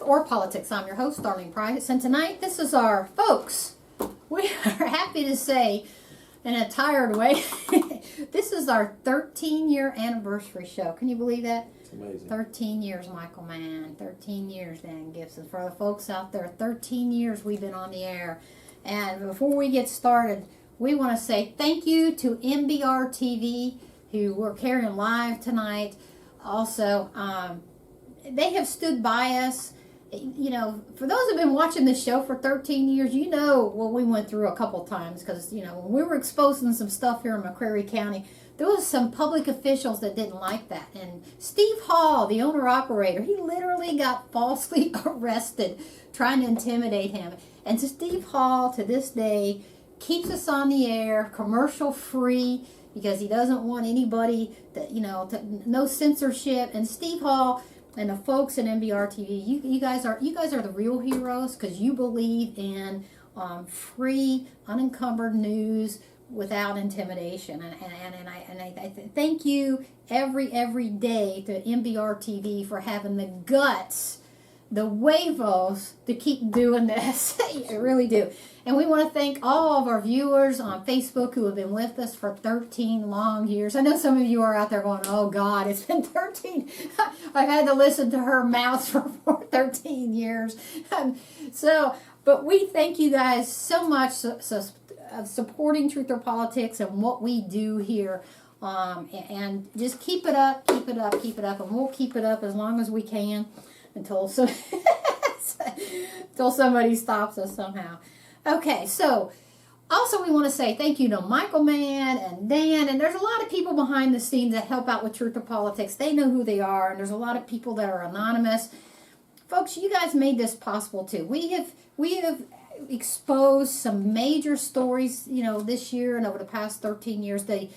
or politics. I'm your host, Darlene Price, and tonight this is our folks. We are happy to say, in a tired way, this is our 13-year anniversary show. Can you believe that? It's amazing. 13 years, Michael, man. 13 years, Dan Gibson. For the folks out there, 13 years we've been on the air. And before we get started, we want to say thank you to MBR TV, who we're carrying live tonight. Also, they have stood by us. You know, for those who've been watching this show for 13 years, you know what we went through a couple times. Because, you know, when we were exposing some stuff here in McCreary County, there was some public officials that didn't like that. And Steve Hall, the owner-operator, he literally got falsely arrested trying to intimidate him. And so Steve Hall, to this day, keeps us on the air, commercial-free, because he doesn't want anybody that, you know, no censorship. And Steve Hall and the folks at MBR TV, you guys are the real heroes, because you believe in free, unencumbered news without intimidation. And I thank you every day to MBR TV for having the guts, the huevos to keep doing this. I really do. And we want to thank all of our viewers on Facebook who have been with us for 13 long years. I know some of you are out there going, oh God, it's been 13. I've had to listen to her mouth for 13 years. But we thank you guys so much of supporting Truth or Politics and what we do here. And just keep it up, keep it up, keep it up. And we'll keep it up as long as we can until somebody stops us somehow. Okay, so also we want to say thank you to Michael, man, and Dan, and there's a lot of people behind the scenes that help out with Truth or Politics. They know who they are, and there's a lot of people that are anonymous. Folks, you guys made this possible too. We have exposed some major stories, you know, this year and over the past 13 years. The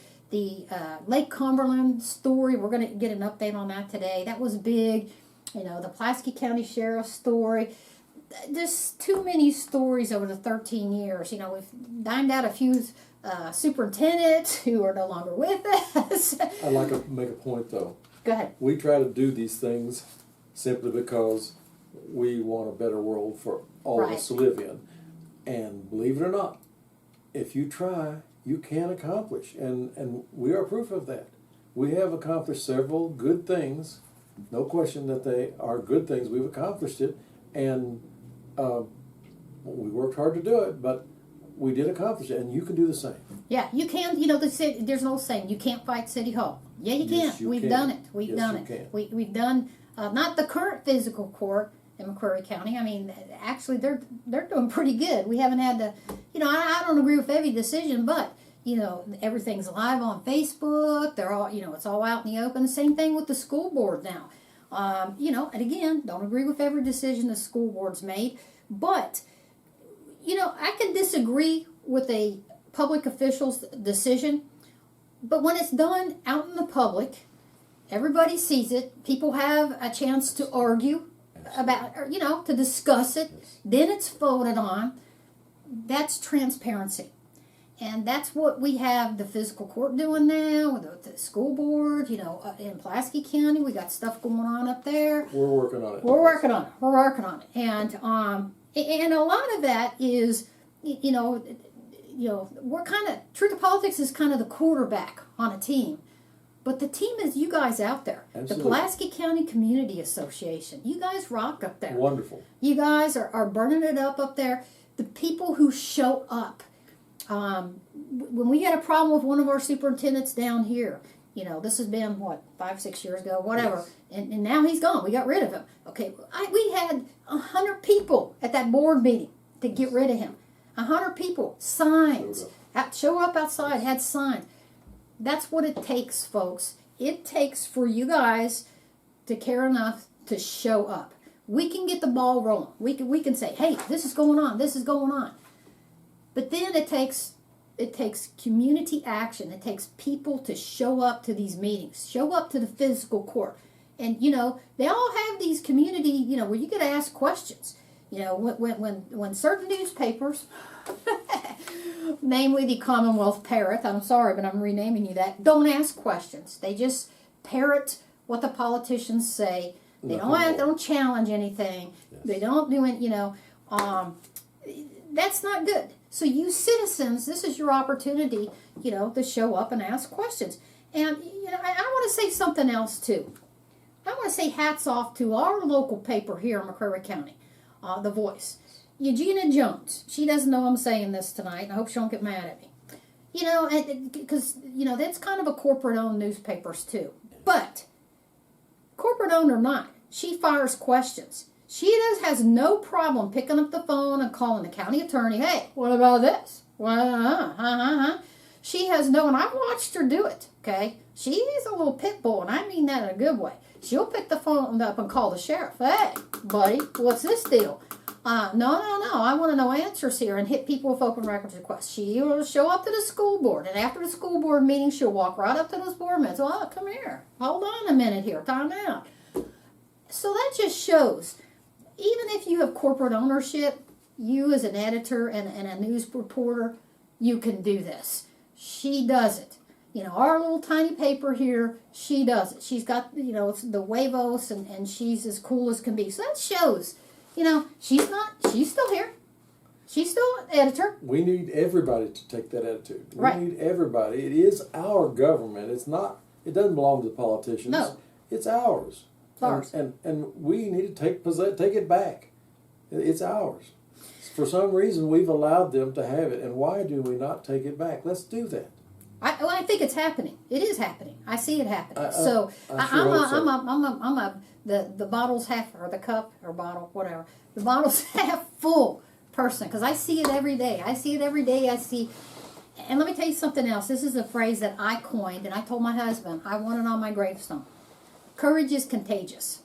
Lake Cumberland story, we're going to get an update on that today. That was big. You know, the Pulaski County Sheriff's story. There's too many stories over the 13 years. You know, we've dined out a few superintendents who are no longer with us. I'd like to make a point, though. Go ahead. We try to do these things simply because we want a better world for all of us to live in. And believe it or not, if you try, you can accomplish. And we are proof of that. We have accomplished several good things. No question that they are good things. We've accomplished it. And we worked hard to do it, but we did accomplish it, and you can do the same. Yeah, you can. You know, there's an old saying, you can't fight City Hall. Yeah, you can. Yes, you We've can. done it. We've Yes, done you it. can. We've done, not the current physical court in McCreary County. I mean, actually, they're doing pretty good. We haven't had to, you know, I don't agree with every decision, but, you know, everything's live on Facebook. They're all, you know, it's all out in the open. Same thing with the school board now. You know, and again, don't agree with every decision the school board's made, but, you know, I can disagree with a public official's decision, but when it's done out in the public, everybody sees it, people have a chance to argue about, or, you know, to discuss it, then it's voted on. That's transparency. And that's what we have the physical court doing now, the school board, you know, in Pulaski County. We got stuff going on up there. We're working on it. We're working on it. And a lot of that is, you know, we're kind of, Truth or Politics is kind of the quarterback on a team. But the team is you guys out there. Absolutely. The Pulaski County Community Association. You guys rock up there. Wonderful. You guys are burning it up there. The people who show up. When we had a problem with one of our superintendents down here, you know, this has been, what, 5-6 years ago, whatever, yes. and now he's gone. We got rid of him. Okay, we had 100 people at that board meeting to get rid of him. 100 people, signs, show up outside, had signs. That's what it takes, folks. It takes for you guys to care enough to show up. We can get the ball rolling. We can say, hey, this is going on, this is going on. But then it takes community action. It takes people to show up to these meetings, show up to the physical court. And, you know, they all have these community, you know, where you get to ask questions. You know, when certain newspapers, namely the Commonwealth Parrot, I'm sorry, but I'm renaming you that, don't ask questions. They just parrot what the politicians say They don't challenge anything. Yes. They don't do it, that's not good. So you citizens, this is your opportunity, to show up and ask questions. And, I want to say something else, too. I want to say hats off to our local paper here in McCreary County, The Voice. Eugenia Jones. She doesn't know I'm saying this tonight, and I hope she don't get mad at me. Because, that's kind of a corporate-owned newspapers, too. But, corporate-owned or not, she fires questions. She has no problem picking up the phone and calling the county attorney, hey, what about this? She has no, and I've watched her do it, okay? She's a little pit bull, and I mean that in a good way. She'll pick the phone up and call the sheriff. Hey, buddy, what's this deal? No, I want to know answers here, and hit people with open records requests. She'll show up to the school board, and after the school board meeting, she'll walk right up to those board members. Oh, come here. Hold on a minute here. Time out. So that just shows, even if you have corporate ownership, you as an editor and a news reporter, you can do this. She does it. Our little tiny paper here, she does it. She's got, it's the huevos, and she's as cool as can be. So that shows, she's still here. She's still an editor. We need everybody to take that attitude. Right. We need everybody. It is our government. It doesn't belong to the politicians. No. It's ours. Ours. And we need to take it back. It's ours. For some reason, we've allowed them to have it, and why do we not take it back? Let's do that. I think it's happening. It is happening. I see it happening. The bottle's half, or the cup, or bottle, whatever. The bottle's half full person, because I see it every day. I see, and let me tell you something else. This is a phrase that I coined, and I told my husband, I want it on my gravestone. Courage is contagious.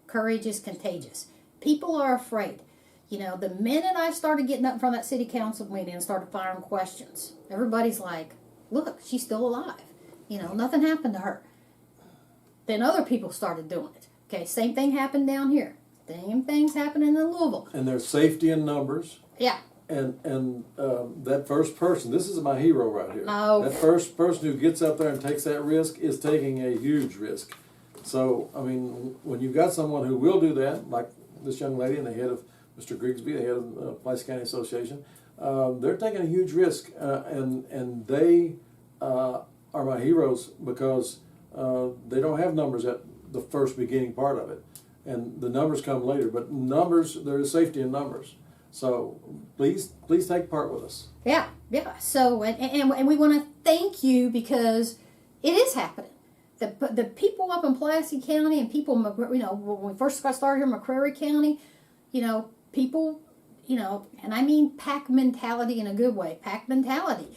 Courage is contagious. People are afraid. The minute I started getting up in front of that city council meeting and started firing questions, everybody's like, look, she's still alive. Nothing happened to her. Then other people started doing it. Okay, same thing happened down here. Same thing's happening in Louisville. And there's safety in numbers. Yeah. And that first person, this is my hero right here. Oh. That first person who gets up there and takes that risk is taking a huge risk. So, when you've got someone who will do that, like this young lady and the head of Mr. Grigsby, the head of the Pulaski County Association, they're taking a huge risk, and they are my heroes because they don't have numbers at the first beginning part of it, and the numbers come later. But there is safety in numbers. So please take part with us. Yeah. So and we want to thank you because it is happening. The people up in Pulaski County and people, when we first got started here in McCreary County, people, and I mean pack mentality in a good way, pack mentality.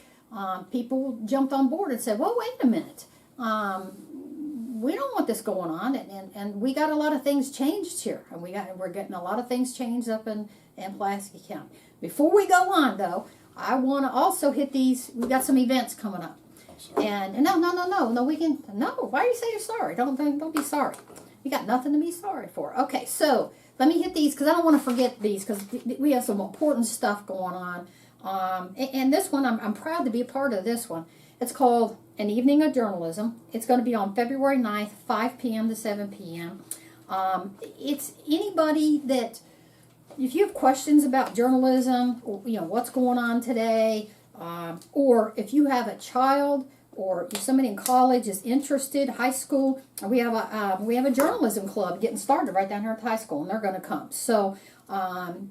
People jumped on board and said, well, wait a minute. We don't want this going on. And we got a lot of things changed here. And we're getting a lot of things changed up in Pulaski County. Before we go on, though, I want to also hit these. We've got some events coming up. And no, we can, no, why do you say you're sorry? Don't be sorry. You got nothing to be sorry for. Okay, so let me hit these because I don't want to forget these because we have some important stuff going on. And this one, I'm proud to be a part of this one. It's called An Evening of Journalism. It's going to be on February 9th, 5 p.m. to 7 p.m. It's anybody that, if you have questions about journalism, or, what's going on today, or if you have a child, or if somebody in college is interested, high school, we have a journalism club getting started right down here at the high school, and they're going to come. So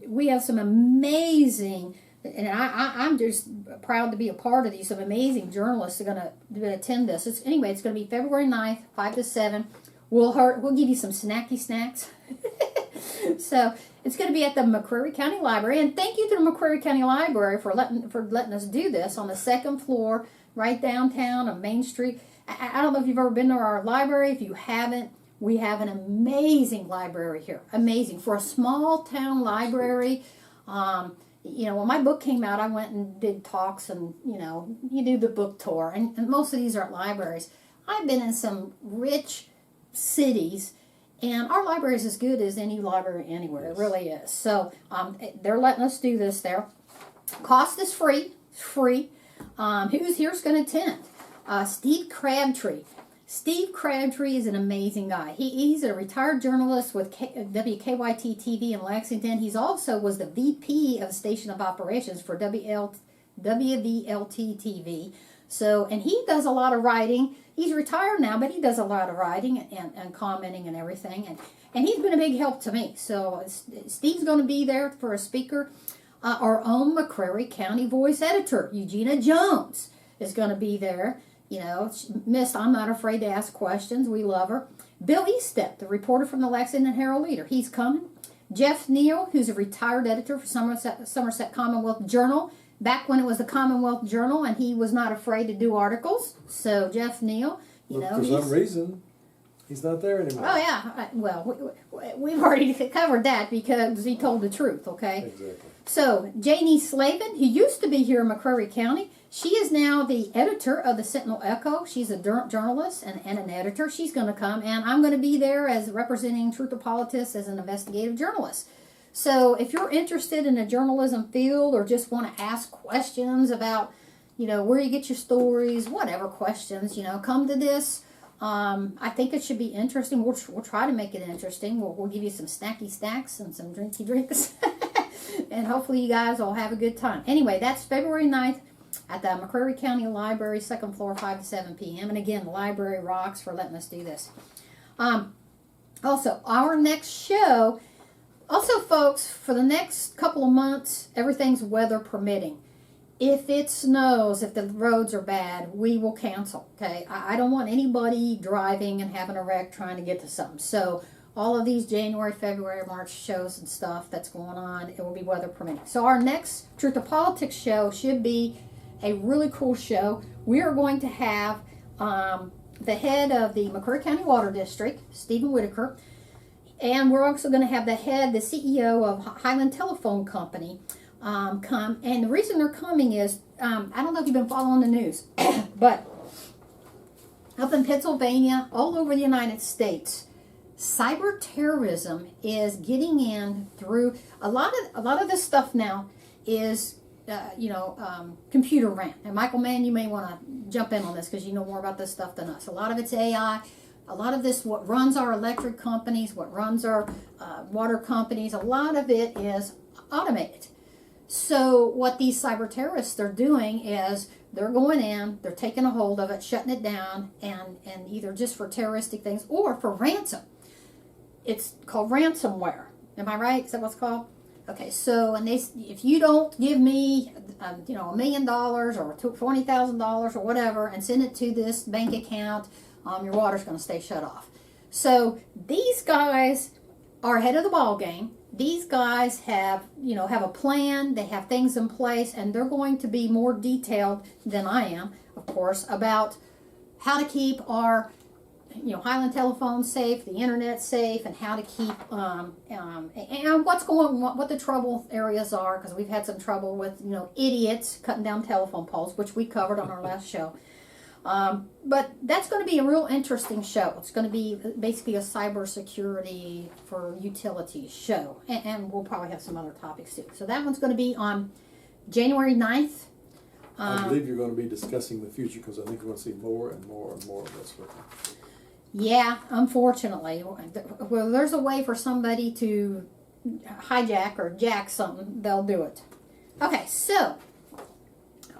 we have some amazing, and I'm just proud to be a part of these. Some amazing journalists are going to attend this. It's going to be February 9th, 5 to 7. We'll give you some snacky snacks. So it's going to be at the McCreary County Library, and thank you to the McCreary County Library for letting us do this on the second floor, right downtown on Main Street. I don't know if you've ever been to our library. If you haven't, we have an amazing library here. Amazing for a small town library. When my book came out, I went and did talks, and you do the book tour, and most of these are at libraries. I've been in some rich cities. And our library is as good as any library anywhere. Yes. It really is. So they're letting us do this there. Cost is free. It's free. Who's here's going to attend? Steve Crabtree. Steve Crabtree is an amazing guy. He's a retired journalist with WKYT TV in Lexington. He's also was the VP of Station of Operations for WVLT TV. So, and he does a lot of writing. He's retired now, but he does a lot of writing and commenting and everything. And he's been a big help to me. So Steve's going to be there for a speaker. Our own McCreary County voice editor, Eugenia Jones, is going to be there. You know, Miss I'm Not Afraid to Ask Questions. We love her. Bill Eastep, the reporter from the Lexington Herald-Leader. He's coming. Jeff Neal, who's a retired editor for Somerset Commonwealth Journal, back when it was the Commonwealth Journal, and he was not afraid to do articles. So Jeff Neal, for some reason, he's not there anymore. Oh, yeah. Well, we've already covered that because he told the truth, okay? Exactly. So, Janie Slavin, who used to be here in McCreary County, she is now the editor of the Sentinel Echo. She's a journalist and an editor. She's going to come, and I'm going to be there as representing Truth or Politics as an investigative journalist. So, if you're interested in the journalism field or just want to ask questions about, you know, where you get your stories, whatever questions, you know, come to this. I think it should be interesting. We'll try to make it interesting. We'll give you some snacky snacks and some drinky drinks. And hopefully you guys will have a good time. Anyway, that's February 9th at the McCreary County Library, 2nd floor, 5 to 7 p.m. And again, the library rocks for letting us do this. Also, our next show, also folks, for the next couple of months, everything's weather permitting. If it snows, if the roads are bad, we will cancel, okay? I don't want anybody driving and having a wreck trying to get to something. So all of these January, February, March shows and stuff that's going on, it will be weather permitting. So our next Truth or Politics show should be a really cool show. We are going to have the head of the McCreary County Water District, Stephen Whitaker, and we're also going to have the CEO of Highland Telephone Company come. And the reason they're coming is, I don't know if you've been following the news, but up in Pennsylvania, all over the United States, cyber terrorism is getting in through a lot of this stuff now is computer ran. And Michael Mann, you may want to jump in on this because you know more about this stuff than us. A lot of it's AI. A lot of this, what runs our electric companies, what runs our water companies, a lot of it is automated. So what these cyber terrorists are doing is they're going in, they're taking a hold of it, shutting it down, and either just for terroristic things or for ransom. It's called ransomware. Am I right? Is that what it's called? Okay, so if you don't give me, $1 million or $20,000 or whatever, and send it to this bank account, your water's going to stay shut off. So these guys are ahead of the ball game. These guys have a plan. They have things in place, and they're going to be more detailed than I am, of course, about how to keep our Highland Telephone safe, the internet safe, and how to keep and what the trouble areas are, because we've had some trouble with idiots cutting down telephone poles, which we covered on our last show. But that's going to be a real interesting show. It's going to be basically a cybersecurity for utilities show, and we'll probably have some other topics too. So that one's going to be on January 9th. I believe you're going to be discussing the future because I think we're going to see more and more and more of this. Yeah, unfortunately. Well, there's a way for somebody to hijack or jack something, they'll do it. Okay, so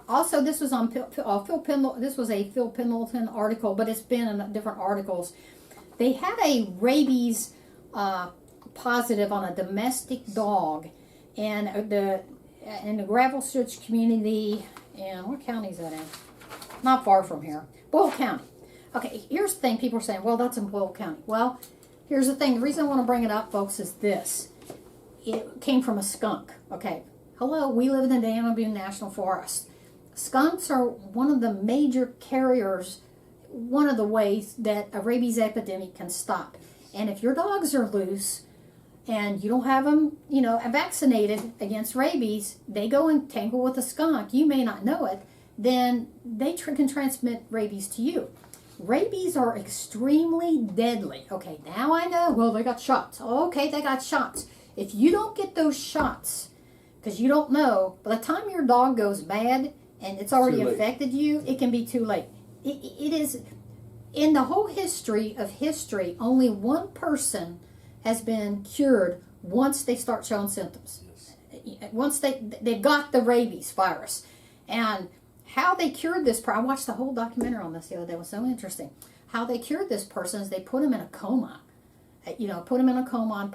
also this was on Phil Pendleton. This was a Phil Pendleton article, but it's been in different articles. They had a rabies positive on a domestic dog, and in the Gravel Switch community, and what county is that in? Not far from here, Boyle County. Okay, here's the thing. People are saying, well, that's in Boyle County. Well, here's the thing. The reason I want to bring it up, folks, is this. It came from a skunk. Okay, hello, we live in the Danube National Forest. Skunks are one of the major carriers, one of the ways that a rabies epidemic can stop. And if your dogs are loose and you don't have them, vaccinated against rabies, they go and tangle with a skunk. You may not know it. Then they can transmit rabies to you. Rabies are extremely deadly. Okay, now I know. Well, they got shots. Okay, they got shots. If you don't get those shots, because you don't know, by the time your dog goes bad and it's already affected you, it can be too late. It in the whole history of history, only one person has been cured once they start showing symptoms. Yes. Once they got the rabies virus. And how they cured this person, I watched the whole documentary on this the other day. It was so interesting. How they cured this person is they put him in a coma. Put him in a coma on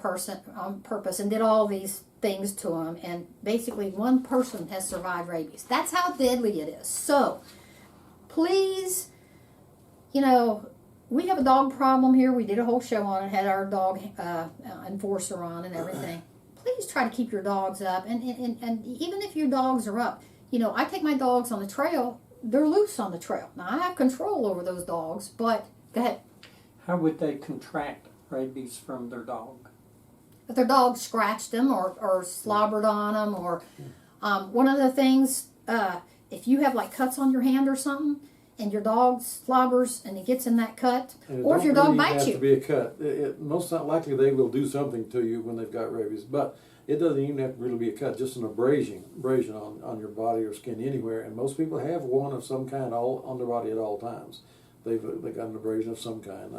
purpose and did all these things to him. And basically one person has survived rabies. That's how deadly it is. So, please, we have a dog problem here. We did a whole show on it, had our dog enforcer on and everything. Please try to keep your dogs up. And even if your dogs are up, I take my dogs on the trail. They're loose on the trail. Now, I have control over those dogs, but go ahead. How would they contract rabies from their dog? If their dog scratched them or slobbered on them, or one of the things, if you have like cuts on your hand or something, and your dog slobbers and it gets in that cut, or if your dog bites you. It doesn't really have to be a cut. Most not likely they will do something to you when they've got rabies, but it doesn't even have to really be a cut, just an abrasion on your body or skin anywhere. And most people have one of some kind on their body at all times. They got an abrasion of some kind.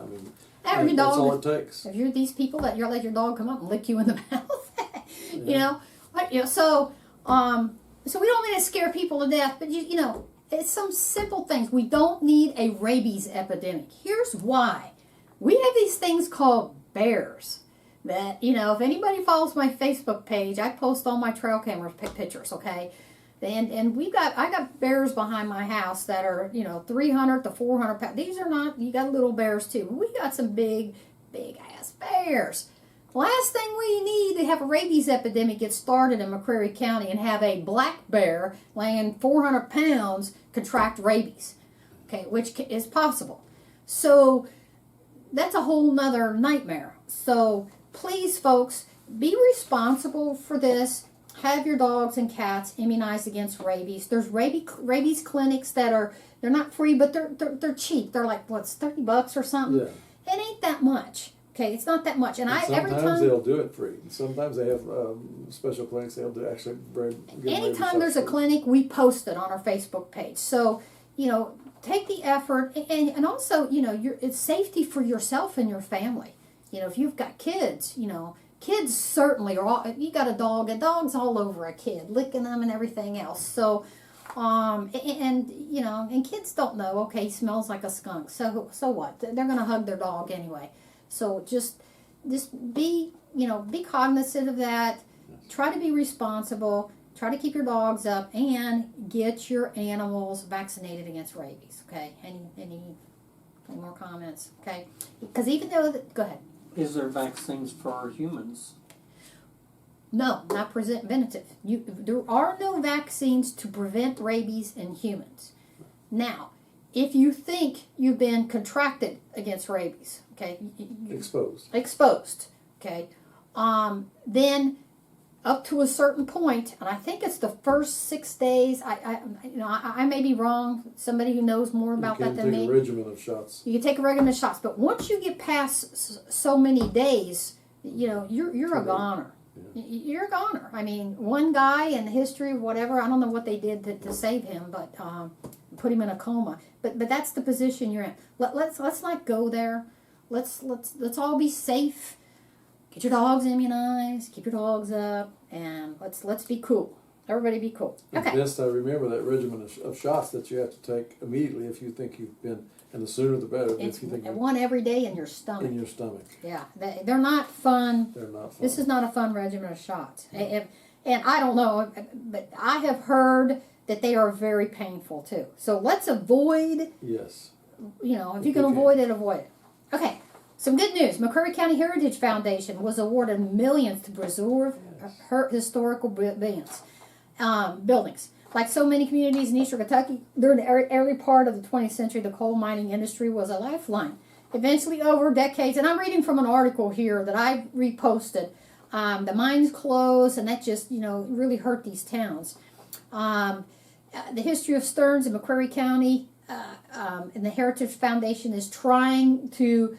I mean, that's all it takes. If you're these people that you let your dog come up and lick you in the mouth, Yeah. So we don't mean to scare people to death, but it's some simple things. We don't need a rabies epidemic. Here's why. We have these things called bears that, if anybody follows my Facebook page, I post all my trail camera pictures, okay? And I got bears behind my house that are, 300 to 400 pounds. These are not, you got little bears too. We got some big ass bears. Last thing we need to have a rabies epidemic get started in McCreary County and have a black bear weighing 400 pounds contract rabies, okay, which is possible. So that's a whole nother nightmare. So please, folks, be responsible for this. Have your dogs and cats immunized against rabies. There's rabies clinics they're not free, but they're cheap. They're like, what's $30 or something? Yeah. It ain't that much. Okay, it's not that much. And sometimes they'll do it free. Sometimes they have special clinics they'll do actually anytime there's a clinic, we post it on our Facebook page. So, take the effort, and also, it's safety for yourself and your family. If you've got kids, kids certainly are you got a dog's all over a kid, licking them and everything else. So, and kids don't know, okay, he smells like a skunk. So what? They're going to hug their dog anyway. So just be cognizant of that. Try to be responsible. Try to keep your dogs up and get your animals vaccinated against rabies. Okay. Any more comments? Okay. Because even though go ahead. Is there vaccines for humans? No, not preventative. There are no vaccines to prevent rabies in humans. Now, if you think you've been contracted against rabies, okay, exposed, okay, then up to a certain point, and I think it's the first 6 days. I may be wrong. Somebody who knows more about that than me. You can take a regimen of shots. You can take a regimen of shots, but once you get past so many days, you're a goner. Yeah. You're a goner. I mean, one guy in the history of whatever, I don't know what they did to save him, but put him in a coma. But that's the position you're in. Let's not go there. Let's all be safe. Get your dogs immunized. Keep your dogs up, and let's be cool. Everybody be cool. Okay. It's best I remember that regimen of shots that you have to take immediately if you think you've been, and the sooner the better. It's if you think one every day in your stomach. In your stomach. Yeah, they're not fun. They're not fun. This is not a fun regimen of shots. And I don't know, but I have heard that they are very painful too. So let's avoid. Yes. If you can avoid it, avoid it. Okay. Some good news. McCreary County Heritage Foundation was awarded millions to preserve historical buildings. Like so many communities in eastern Kentucky, during the early part of the 20th century, the coal mining industry was a lifeline. Eventually, over decades, and I'm reading from an article here that I reposted, the mines closed, and that just, really hurt these towns. The history of Stearns in McCreary County and the Heritage Foundation is trying to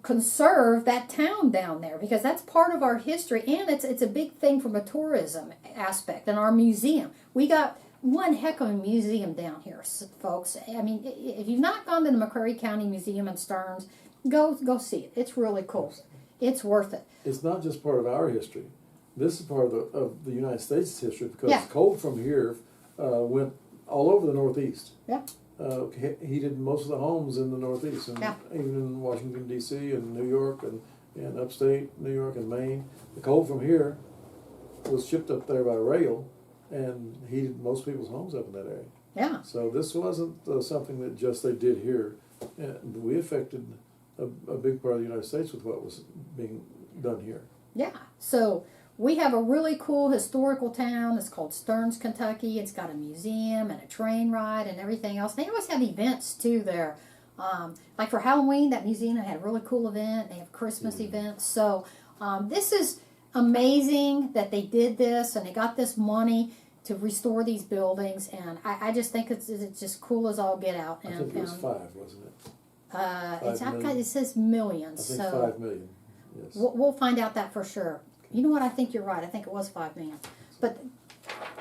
conserve that town down there, because that's part of our history, and it's a big thing from a tourism aspect. And our museum, we got one heck of a museum down here, folks. I mean, if you've not gone to the McCreary County Museum in Stearns, go see it. It's really cool. It's worth it. It's not just part of our history. This is part of the United States history because Yeah. coal from here went all over the Northeast. Yeah. Heated most of the homes in the Northeast, and Yeah. even in Washington D.C. and New York and upstate New York and Maine. The coal from here was shipped up there by rail and heated most people's homes up in that area. Yeah. So this wasn't something that just they did here. We affected a big part of the United States with what was being done here. Yeah. So we have a really cool historical town. It's called Stearns, Kentucky. It's got a museum and a train ride and everything else. They always have events too there. Like for Halloween, that museum had a really cool event. They have Christmas events. So this is amazing that they did this and they got this money to restore these buildings. And I just think it's just cool as all get out. I think it was 5, wasn't it? It says millions. I think so 5 million. Yes. we'll find out that for sure. You know what? I think you're right. I think it was 5 million. But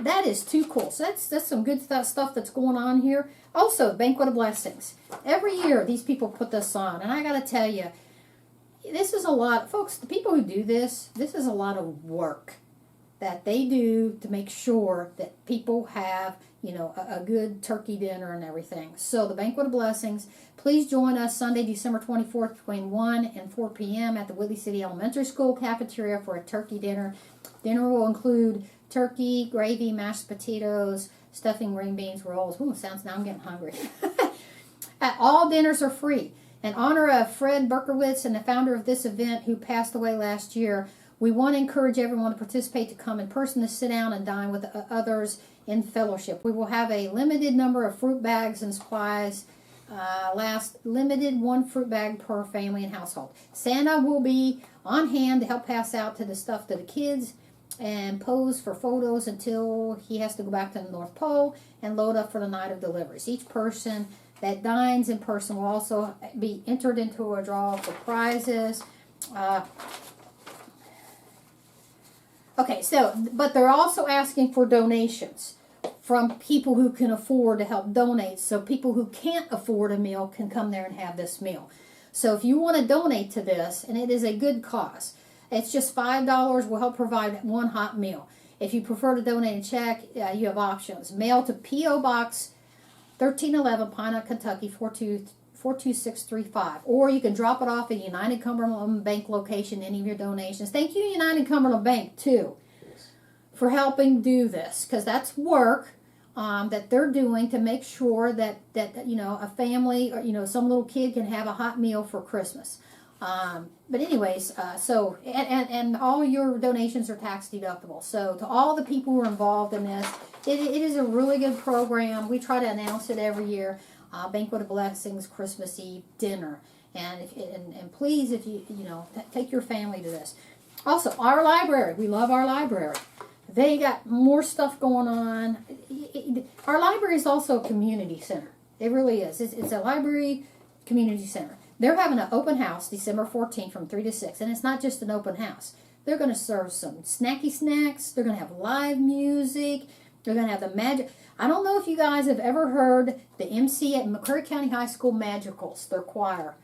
that is too cool. So that's some good stuff that's going on here. Also, Banquet of Blessings. Every year, these people put this on. And I got to tell you, this is a lot. Folks, the people who do this is a lot of work that they do to make sure that people have, a good turkey dinner and everything. So the Banquet of Blessings, please join us Sunday, December 24th between 1 and 4 p.m. at the Whitley City Elementary School cafeteria for a turkey dinner. Dinner will include turkey, gravy, mashed potatoes, stuffing, green beans, rolls. Ooh, now I'm getting hungry. All dinners are free. In honor of Fred Berkowitz and the founder of this event who passed away last year, we want to encourage everyone to participate, to come in person, to sit down and dine with others in fellowship. We will have a limited number of fruit bags and supplies. Limited 1 fruit bag per family and household. Santa will be on hand to help pass out to the stuff to the kids and pose for photos until he has to go back to the North Pole and load up for the night of deliveries. Each person that dines in person will also be entered into a draw for prizes. But they're also asking for donations from people who can afford to help donate. So people who can't afford a meal can come there and have this meal. So if you want to donate to this, and it is a good cause, it's just $5 will help provide 1 hot meal. If you prefer to donate a check, you have options. Mail to P.O. Box 1311, Pinehurst, Kentucky 42635. Or you can drop it off at United Cumberland Bank location, any of your donations. Thank you, United Cumberland Bank, too, for helping do this, because that's work that they're doing to make sure that a family or some little kid can have a hot meal for Christmas. But anyways, and all your donations are tax deductible. So to all the people who are involved in this, it is a really good program. We try to announce it every year. Banquet of Blessings, Christmas Eve dinner, and please, if you take your family to this. Also, our library. We love our library. They got more stuff going on. Our library is also a community center. It really is. It's a library community center. They're having an open house December 14th from 3 to 6. And it's not just an open house. They're going to serve some snacky snacks. They're going to have live music. They're going to have the magic. I don't know if you guys have ever heard the MC at McCreary County High School Magicals, their choir.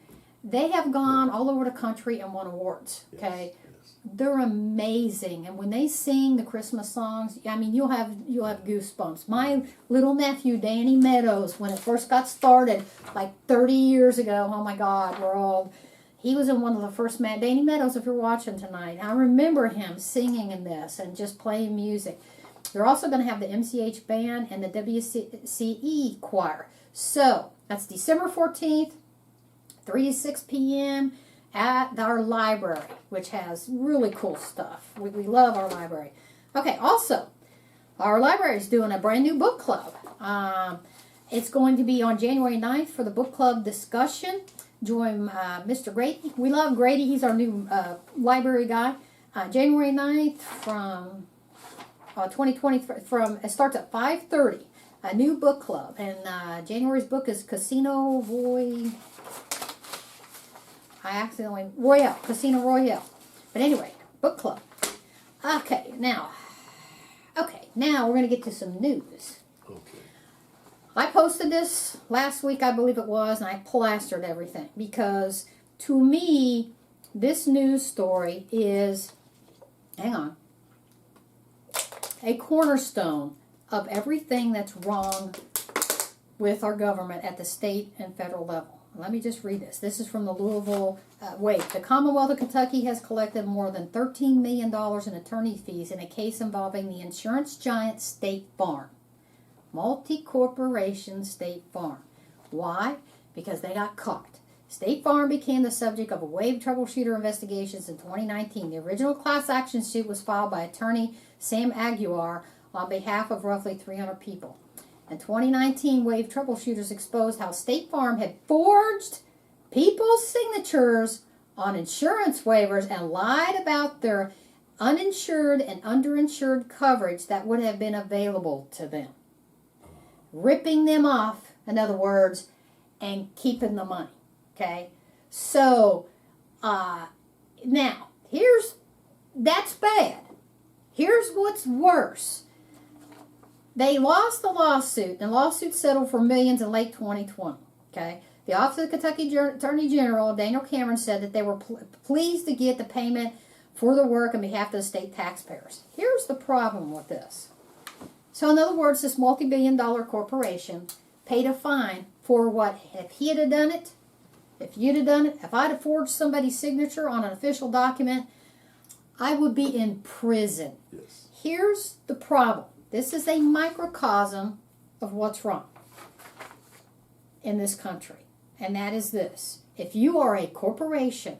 They have gone all over the country and won awards. Okay? Yes. They're amazing, and when they sing the Christmas songs, I mean, you'll have goosebumps. My little nephew, Danny Meadows, when it first got started, like 30 years ago, oh my God, we're old. He was in one of the first, Danny Meadows, if you're watching tonight, I remember him singing in this and just playing music. They're also going to have the MCH band and the WCE choir. So, that's December 14th, 3 to 6 p.m., at our library, which has really cool stuff. We love our library. Okay, also, our library is doing a brand new book club. It's going to be on January 9th for the book club discussion. Join Mr. Grady. We love Grady. He's our new library guy. January 9th from 2020, it starts at 5:30. A new book club. And January's book is Casino Royale. But anyway, book club. Okay, now we're going to get to some news. I posted this last week, I believe it was, and I plastered everything because to me, this news story is, hang on, a cornerstone of everything that's wrong with our government at the state and federal level. Let me just read this. This is from the Louisville, the Commonwealth of Kentucky has collected more than $13 million in attorney fees in a case involving the insurance giant State Farm. Multi-corporation State Farm. Why? Because they got caught. State Farm became the subject of a wave troubleshooter investigations in 2019. The original class action suit was filed by attorney Sam Aguiar on behalf of roughly 300 people. In 2019, wave troubleshooters exposed how State Farm had forged people's signatures on insurance waivers and lied about their uninsured and underinsured coverage that would have been available to them. Ripping them off, in other words, and keeping the money. Okay? So, now, that's bad. Here's what's worse. They lost the lawsuit, and the lawsuit settled for millions in late 2020. Okay? The Office of the Kentucky Attorney General, Daniel Cameron, said that they were pleased to get the payment for the work on behalf of the state taxpayers. Here's the problem with this. So, in other words, this multi-billion-dollar corporation paid a fine for what? If he had done it, if you'd have done it, if I'd have forged somebody's signature on an official document, I would be in prison. Yes. Here's the problem. This is a microcosm of what's wrong in this country. And that is this. If you are a corporation,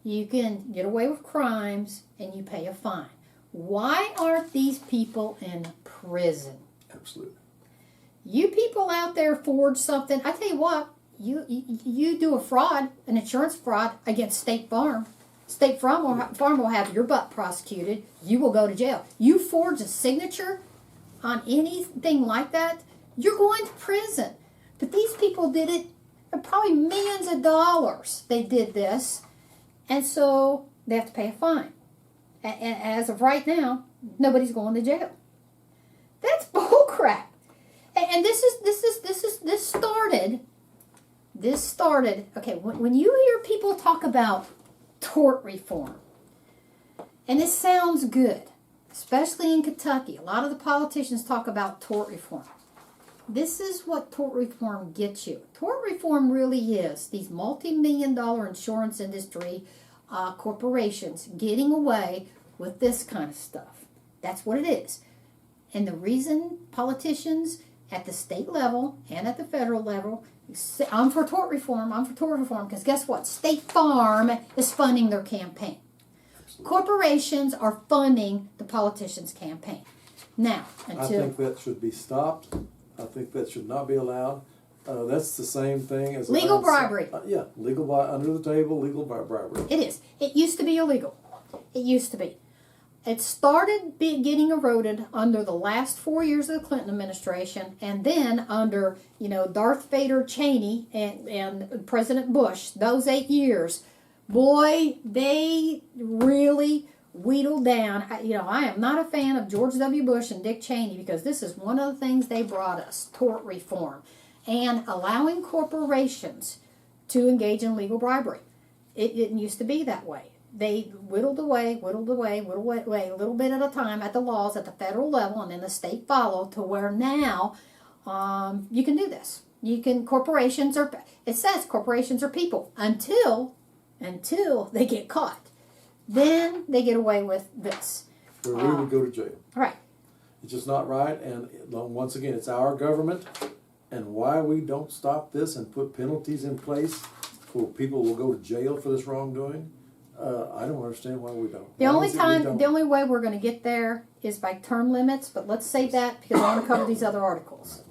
you can get away with crimes and you pay a fine. Why aren't these people in prison? Absolutely. You people out there forge something. I tell you what, you do a fraud, an insurance fraud against State Farm. State Farm will have your butt prosecuted. You will go to jail. You forge a signature on anything like that, you're going to prison. But these people did it, probably millions of dollars they did this, and so they have to pay a fine. And as of right now, nobody's going to jail. That's bullcrap. And this started. Okay, when you hear people talk about tort reform, and it sounds good, especially in Kentucky. A lot of the politicians talk about tort reform. This is what tort reform gets you. Tort reform really is these multi-million-dollar insurance industry corporations getting away with this kind of stuff. That's what it is. And the reason politicians at the state level and at the federal level say, I'm for tort reform, because guess what? State Farm is funding their campaign. Corporations are funding the politicians' campaign. Now, I think that should be stopped. I think that should not be allowed. That's the same thing as legal bribery. Legal under the table, legal bribery. It is. It used to be illegal. It used to be. It started getting eroded under the last 4 years of the Clinton administration, and then under Darth Vader Cheney and President Bush. Those 8 years. Boy, they really wheedled down. I am not a fan of George W. Bush and Dick Cheney because this is one of the things they brought us, tort reform, and allowing corporations to engage in legal bribery. It didn't used to be that way. They whittled away, a little bit at a time at the laws at the federal level, and then the state followed to where now you can do this. It says corporations are people until they get caught. Then they get away with this. Where we would go to jail. Right. It's just not right, and once again, it's our government, and why we don't stop this and put penalties in place for people who will go to jail for this wrongdoing, I don't understand why we don't. The only way we're going to get there is by term limits, but let's save that because I want to cover these other articles.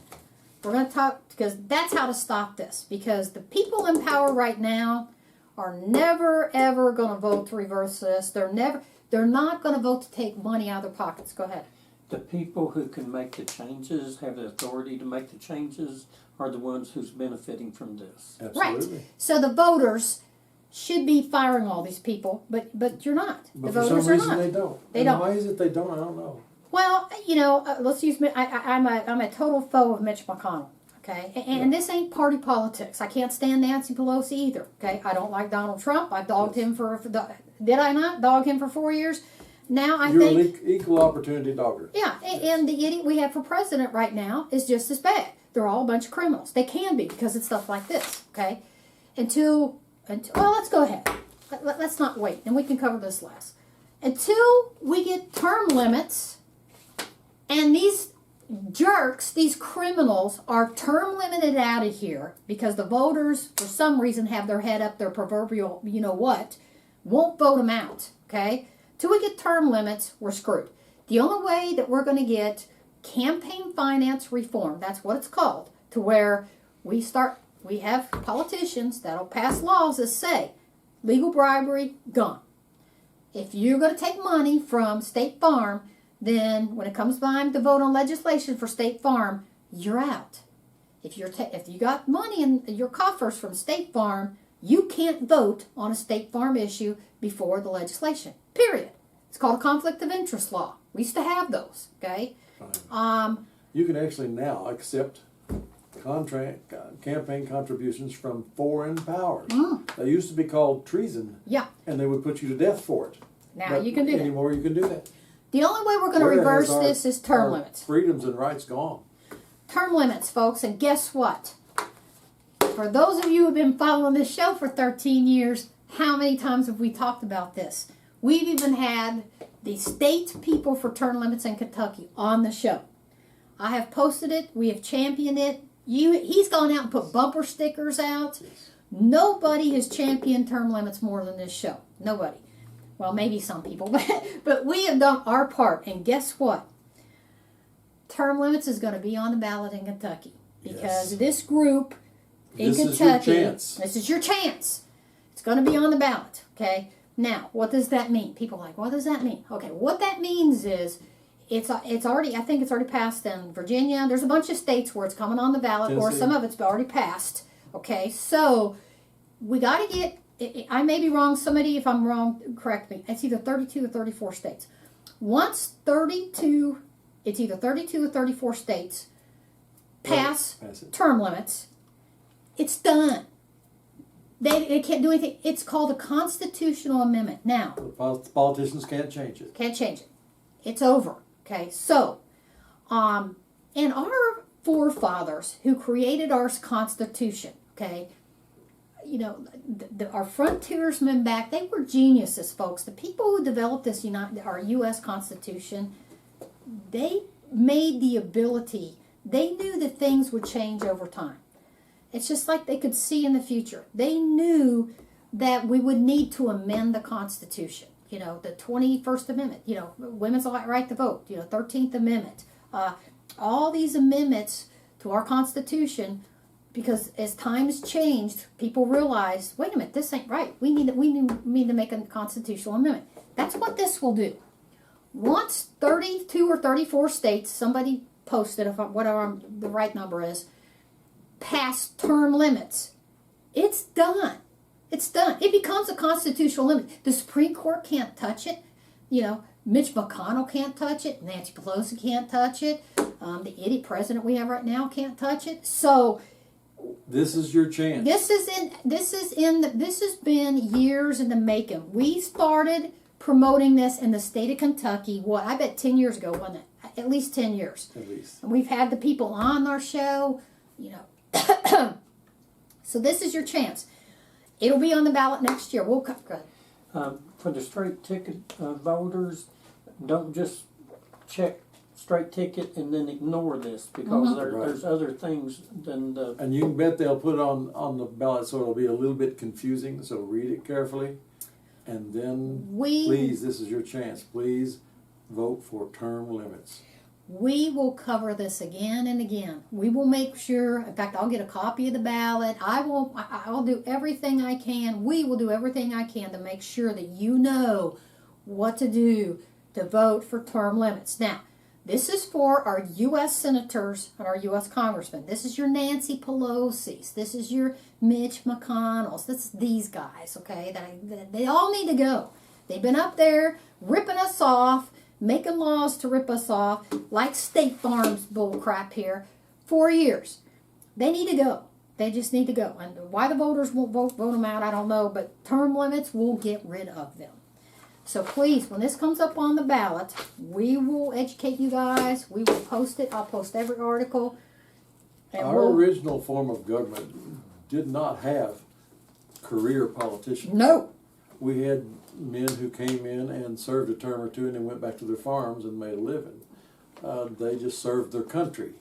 We're going to talk, because that's how to stop this, because the people in power right now are never ever going to vote to reverse this. They're not going to vote to take money out of their pockets. Go ahead. The people who can make the changes, have the authority to make the changes, are the ones who's benefiting from this. Absolutely. Right. So the voters should be firing all these people, but you're not. But the for voters some reason are not. they don't. They don't. Why is it they don't? I don't know. Well, let's use. I'm a total foe of Mitch McConnell. Okay, and this ain't party politics. I can't stand Nancy Pelosi either. Okay, I don't like Donald Trump. I dogged him did I not dog him for 4 years? Now I You're think an equal opportunity dogger. yeah, and the idiot we have for president right now is just as bad. They're all a bunch of criminals. They can be because it's stuff like this. Okay, until well, let's go ahead. Let's not wait, and we can cover this last. Until we get term limits, and these jerks, these criminals, are term limited out of here because the voters, for some reason, have their head up their proverbial, won't vote them out. Okay, till we get term limits, we're screwed. The only way that we're going to get campaign finance reform, that's what it's called, to where we have politicians that'll pass laws that say legal bribery gone. If you're going to take money from State Farm, then when it comes time to vote on legislation for State Farm, you're out. If you got money in your coffers from State Farm, you can't vote on a State Farm issue before the legislation. Period. It's called a conflict of interest law. We used to have those. Okay. You can actually now accept campaign contributions from foreign powers. They used to be called treason. Yeah. And they would put you to death for it. Now you can do that. Anymore, you can do that. The only way we're going to reverse this is term limits. Freedoms and rights gone. Term limits, folks, and guess what? For those of you who have been following this show for 13 years, how many times have we talked about this? We've even had the state people for term limits in Kentucky on the show. I have posted it. We have championed it. He's gone out and put bumper stickers out. Nobody has championed term limits more than this show. Nobody. Well, maybe some people, but we have done our part. And guess what? Term limits is going to be on the ballot in Kentucky because this group in Kentucky, this is your chance. It's going to be on the ballot. Okay. Now, what does that mean? People are like, what does that mean? Okay, what that means is it's already. I think it's already passed in Virginia. There's a bunch of states where it's coming on the ballot, or some of it's already passed. Okay, so we got to get. I may be wrong. Somebody, if I'm wrong, correct me. It's either 32 or 34 states. Once 32, it's either 32 or 34 states pass term limits. It's done. They can't do anything. It's called a constitutional amendment. Now, the politicians can't change it. Can't change it. It's over. Okay, so, and our forefathers who created our Constitution, okay, our frontiersmen back, they were geniuses, folks. The people who developed this our U.S. Constitution, they made the ability. They knew that things would change over time. It's just like they could see in the future. They knew that we would need to amend the Constitution. The 21st Amendment, women's right to vote, 13th Amendment. All these amendments to our Constitution, because as times changed, people realized, wait a minute, this ain't right. We need to make a constitutional amendment. That's what this will do. Once 32 or 34 states, somebody posted, whatever the right number is, past term limits, it's done. It's done. It becomes a constitutional limit. The Supreme Court can't touch it. Mitch McConnell can't touch it. Nancy Pelosi can't touch it. The idiot president we have right now can't touch it. So this is your chance. This has been years in the making. We started promoting this in the state of Kentucky. I bet 10 years ago, wasn't it? At least 10 years. At least. And we've had the people on our show. So this is your chance. It'll be on the ballot next year. We'll go ahead. For the straight ticket voters, don't just check straight ticket and then ignore this because there's other things than the. And you can bet they'll put it on the ballot, so it'll be a little bit confusing. So read it carefully, and then please, this is your chance. Please vote for term limits. We will cover this again and again. We will make sure, in fact, I'll get a copy of the ballot. I'll do everything I can. We will do everything I can to make sure that you know what to do to vote for term limits. Now, this is for our U.S. senators and our U.S. congressmen. This is your Nancy Pelosi's. This is your Mitch McConnell's. This is these guys, okay? They all need to go. They've been up there ripping us off, making laws to rip us off, like State Farm's bull crap here, 4 years. They need to go. They just need to go. And why the voters won't vote them out, I don't know, but term limits will get rid of them. So please, when this comes up on the ballot, we will educate you guys. We will post it. I'll post every article. Our original form of government did not have career politicians. No. We had men who came in and served a term or two and then went back to their farms and made a living. They just served their country.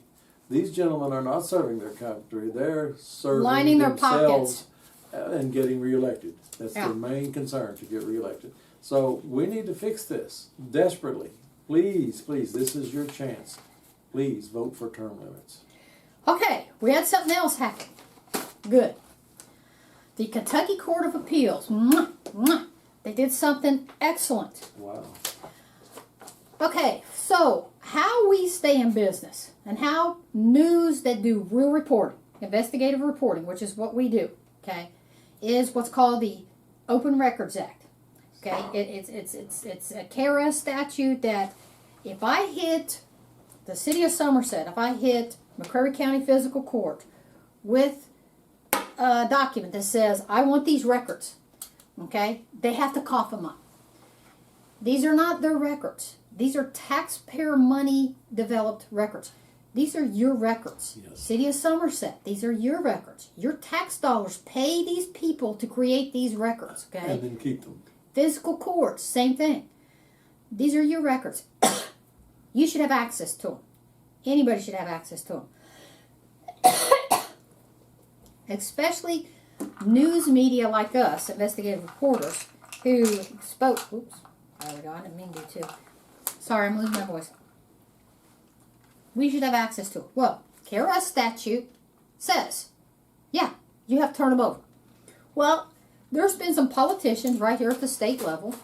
These gentlemen are not serving their country. They're serving lining their themselves pockets and getting reelected. That's Yeah. their main concern, to get reelected. So we need to fix this desperately. Please, please, this is your chance. Please vote for term limits. Okay, we had something else happen. Good. The Kentucky Court of Appeals, they did something excellent. Wow. Okay, so how we stay in business and how news that do real reporting, investigative reporting, which is what we do, okay, is what's called the Open Records Act. Okay, it's a KRS statute that if I hit the city of Somerset, if I hit McCreary County Physical Court with a document that says, I want these records, okay, they have to cough them up. These are not their records. These are taxpayer money developed records. These are your records. Yes. City of Somerset, these are your records. Your tax dollars pay these people to create these records, okay? And then keep them. Physical courts, same thing. These are your records. You should have access to them. Anybody should have access to them. Especially news media like us, investigative reporters, who spoke. Oops, there we go. I didn't mean to. Sorry, I'm losing my voice. We should have access to it. Well, KRS statute says, yeah, you have to turn them over. Well, there's been some politicians right here at the state level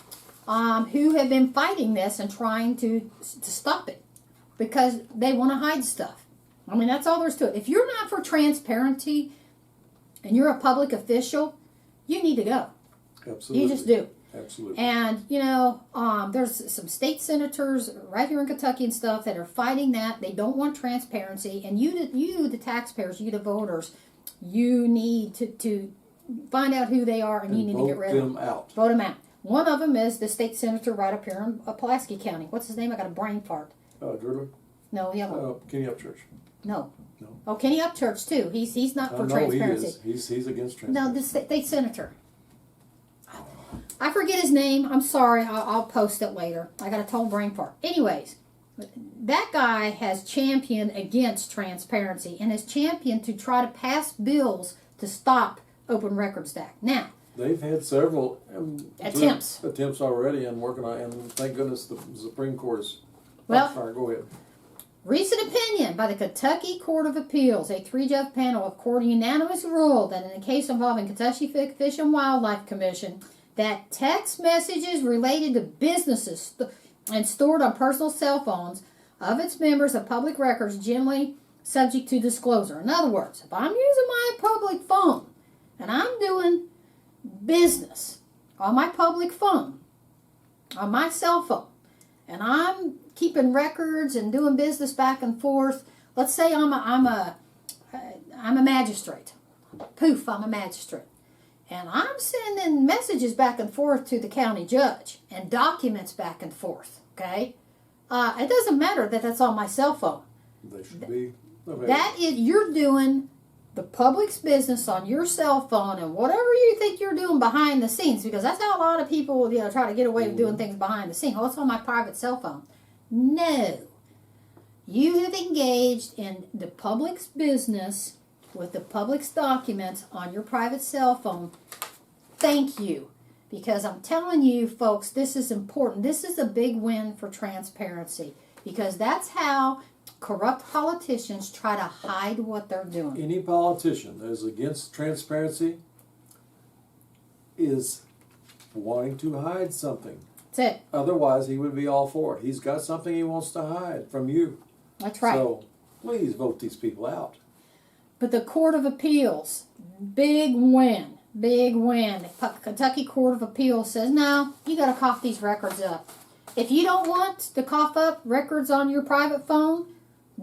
who have been fighting this and trying to stop it because they want to hide stuff. I mean, that's all there's to it. If you're not for transparency and you're a public official, you need to go. Absolutely. You just do. Absolutely. And, you know, there's some state senators right here in Kentucky and stuff that are fighting that. They don't want transparency. And you, the taxpayers, you, the voters, you need to find out who they are and you need to get rid of them. Vote them out. One of them is the state senator right up here in Pulaski County. What's his name? I got a brain fart. Driller? No, the other one. Kenny Upchurch. No. No. Oh, Kenny Upchurch, too. He's not for transparency. He is. He's against transparency. No, the state senator. I forget his name. I'm sorry. I'll post it later. I got a total brain fart. Anyways, that guy has championed against transparency and has championed to try to pass bills to stop Open Records Act. Now, they've had several attempts already and working on, and thank goodness the Supreme Court is. Well, sorry, go ahead. Recent opinion by the Kentucky Court of Appeals, a 3-judge panel of court unanimous ruled that in a case involving Kentucky Fish and Wildlife Commission, that text messages related to businesses and stored on personal cell phones of its members of public records generally subject to disclosure. In other words, if I'm using my public phone and I'm doing business on my public phone, on my cell phone, and I'm keeping records and doing business back and forth. Let's say I'm a magistrate. Poof, I'm a magistrate. And I'm sending messages back and forth to the county judge and documents back and forth, okay? It doesn't matter that that's on my cell phone. They should be available. That is, you're doing the public's business on your cell phone and whatever you think you're doing behind the scenes, because that's how a lot of people, try to get away with doing things behind the scenes. Oh, it's on my private cell phone. No. You have engaged in the public's business with the public's documents on your private cell phone. Thank you. Because I'm telling you, folks, this is important. This is a big win for transparency. Because that's how corrupt politicians try to hide what they're doing. Any politician that is against transparency is wanting to hide something. That's it. Otherwise, he would be all for it. He's got something he wants to hide from you. That's right. So, please vote these people out. But the Court of Appeals, big win. Big win. The Kentucky Court of Appeals says, no, you got to cough these records up. If you don't want to cough up records on your private phone,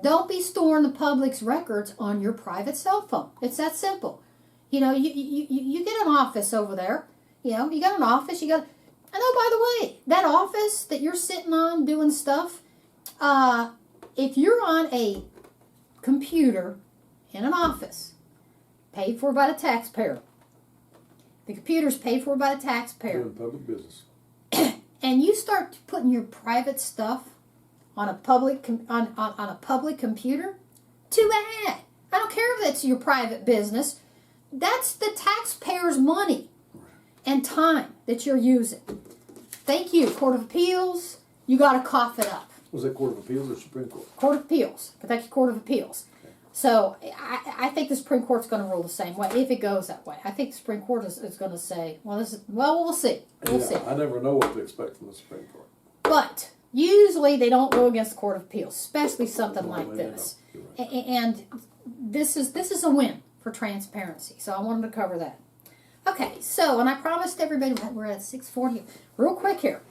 don't be storing the public's records on your private cell phone. It's that simple. You know, you get an office over there. You know, you got an office, you got... And oh, by the way, that office that you're sitting on doing stuff, if you're on a computer in an office, paid for by the taxpayer, the computer's paid for by the taxpayer. Doing public business. And you start putting your private stuff on a public on a public computer, too bad. I don't care if that's your private business. That's the taxpayer's money and time that you're using. Thank you, Court of Appeals. You got to cough it up. Was that Court of Appeals or Supreme Court? Court of Appeals. Kentucky Court of Appeals. Okay. So I think the Supreme Court's going to rule the same way if it goes that way. I think the Supreme Court is going to say, well, we'll see. We'll see. I never know what to expect from the Supreme Court. But usually they don't go against the Court of Appeals, especially something like this. Right. And this is a win for transparency. So I wanted to cover that. Okay, so, and I promised everybody, we're at 6:40. Real quick here.